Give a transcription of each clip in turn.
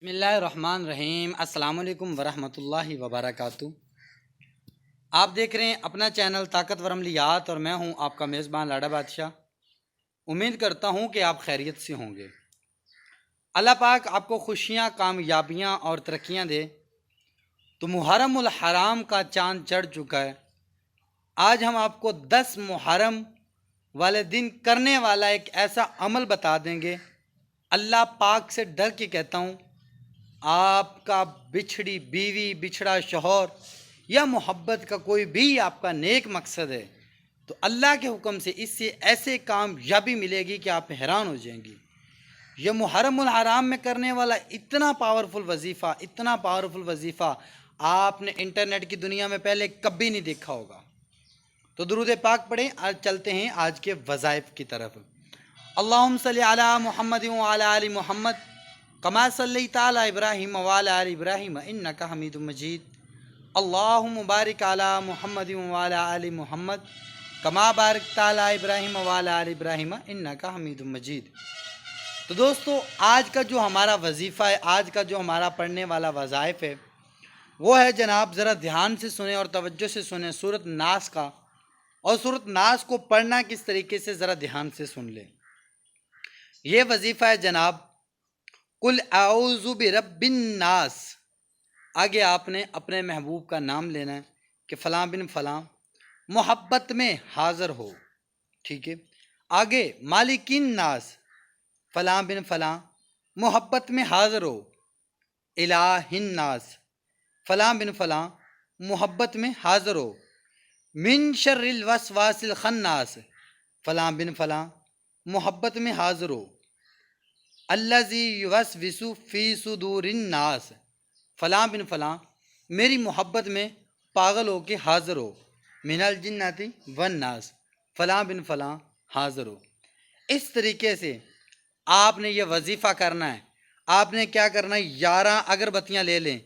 بسم اللہ الرحمن الرحیم۔ السلام علیکم ورحمۃ اللہ وبرکاتہ۔ آپ دیکھ رہے ہیں اپنا چینل طاقتور عملیات اور میں ہوں آپ کا میزبان لاڈا بادشاہ۔ امید کرتا ہوں کہ آپ خیریت سے ہوں گے۔ اللہ پاک آپ کو خوشیاں، کامیابیاں اور ترقیاں دے۔ تو محرم الحرام کا چاند چڑھ چکا ہے۔ آج ہم آپ کو 10 محرم والے دن کرنے والا ایک ایسا عمل بتا دیں گے۔ اللہ پاک سے ڈر کے کہتا ہوں، آپ کا بچھڑی بیوی، بچھڑا شوہر یا محبت کا کوئی بھی آپ کا نیک مقصد ہے تو اللہ کے حکم سے اس سے ایسے کامیابی ملے گی کہ آپ حیران ہو جائیں گی۔ یہ محرم الحرام میں کرنے والا اتنا پاورفل وظیفہ آپ نے انٹرنیٹ کی دنیا میں پہلے کبھی نہیں دیکھا ہوگا۔ تو درود پاک پڑھیں۔ آج چلتے ہیں آج کے وظائف کی طرف۔ اللہم صلی علی محمد وعلی آل محمد کما صلیت علی ابراہیم وعلی آل ابراہیم انک حمید مجید۔ اللہم بارک علی محمد وعلی آل محمد کما بارکت علی ابراہیم وعلی آل ابراہیم انک حمید مجید۔ تو دوستو، آج کا جو ہمارا وظیفہ ہے، آج کا جو ہمارا پڑھنے والا وظائف ہے وہ ہے جناب، ذرا دھیان سے سنیں اور توجہ سے سنیں سورۃ ناس کا، اور سورۃ ناس کو پڑھنا کس طریقے سے ذرا دھیان سے سن لیں۔ یہ وظیفہ ہے جناب، قل اعوذ برب الناس۔ آگے آپ نے اپنے محبوب کا نام لینا ہے کہ فلاں بن فلاں محبت میں حاضر ہو، ٹھیک ہے۔ آگے مالک الناس، فلاں بن فلاں محبت میں حاضر ہو۔ الہ الناس، فلاں بن فلاں محبت میں حاضر ہو۔ من شر الوسواس الخناس، فلاں بن فلاں محبت میں حاضر ہو۔ الذی یوسوس فی صدور الناس، فلاں بن فلاں میری محبت میں پاگل ہو کے حاضر ہو۔ من الجنۃ والناس، فلاں بن فلاں حاضر ہو۔ اس طریقے سے آپ نے یہ وظیفہ کرنا ہے۔ آپ نے کیا کرنا ہے، 11 اگربتیاں لے لیں۔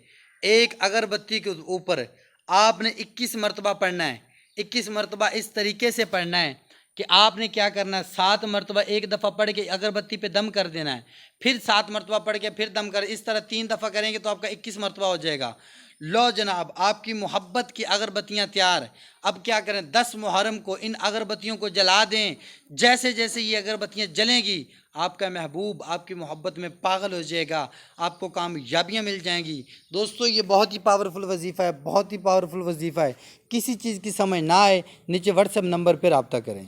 ایک اگربتی کے اوپر آپ نے 21 مرتبہ پڑھنا ہے۔ 21 مرتبہ اس طریقے سے پڑھنا ہے کہ آپ نے کیا کرنا ہے، 7 مرتبہ ایک دفعہ پڑھ کے اگربتی پہ دم کر دینا ہے، پھر 7 مرتبہ پڑھ کے پھر دم کر، اس طرح 3 دفعہ کریں گے تو آپ کا 21 مرتبہ ہو جائے گا۔ لو جناب، آپ کی محبت کی اگربتیاں تیار۔ اب کیا کریں، 10 محرم کو ان اگربتیوں کو جلا دیں۔ جیسے جیسے یہ اگربتیاں جلیں گی آپ کا محبوب آپ کی محبت میں پاگل ہو جائے گا، آپ کو کامیابیاں مل جائیں گی۔ دوستو، یہ بہت ہی پاورفل وظیفہ ہے، بہت ہی پاورفل وظیفہ ہے۔ کسی چیز کی سمجھ نہ آئے، نیچے واٹس ایپ نمبر پہ رابطہ کریں۔